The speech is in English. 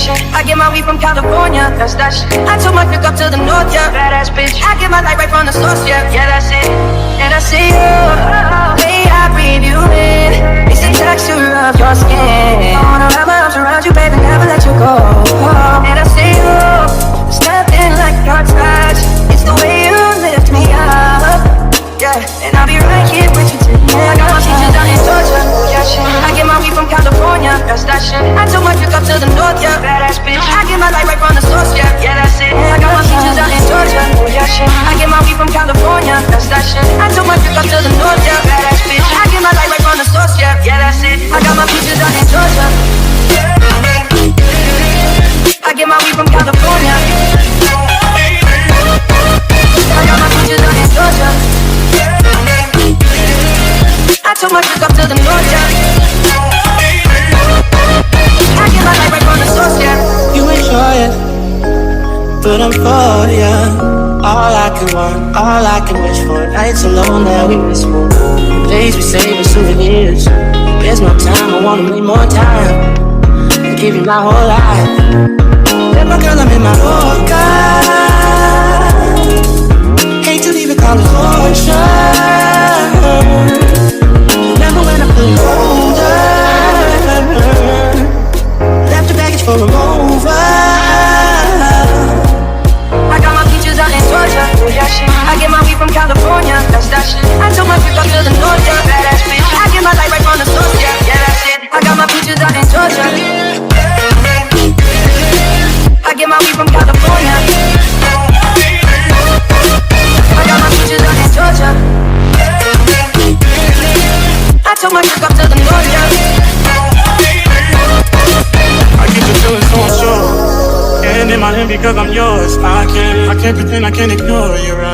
shit. I get my weed from California, that's that shit. I took my chick up to the north, yeah, badass bitch. I get my light right from the source, yeah, that's it. And I see you, the way I breathe you in, it's the texture of your skin. I wanna wrap my arms around you, baby, never let you go. And I see you, there's nothing like your touch. It's the way you lift me up, yeah. And I'll be right here with you tonight. I got my teachers down in Georgia, yeah, shit. I get my weed from California, that's that shit. I took my chick up to the north, yeah, badass bitch. I get my light right from the source, yeah, that's it. I got my teachers down in Georgia, yeah, shit. I get my weed from California, that's that shit. I took my chick up to the north, yeah, badass bitch. I get my light right from the source, yeah, that's it. I got my teachers down in Georgia. I get my weed from California. I got my teachers down in Georgia. I took my chick up to the north, yeah. I get my light right from the source, yeah. You enjoy it, but I'm for ya. All I can want, all I can wish for. Nights alone that we miss more. Days we save as souvenirs. There's no time, I wanna make more time and give you my whole life. Let my girl, I'm in my Yorker. Hate to leave it, call it torture. Remember when I put you older, left the baggage for a rover. I got my peaches out in Georgia, yeah, shit. I get my weed from California, that's that shit. I took my trip up to the north, yeah, badass bitch. I get my light right from the source, yeah, that's it. I got my peaches out in Georgia. I get my weed from California. I got my peaches out in Georgia. I took my trip up to the north, yeah. I get you feeling so unsure, and in my hand because I'm yours. I can't pretend, I can't ignore you, right?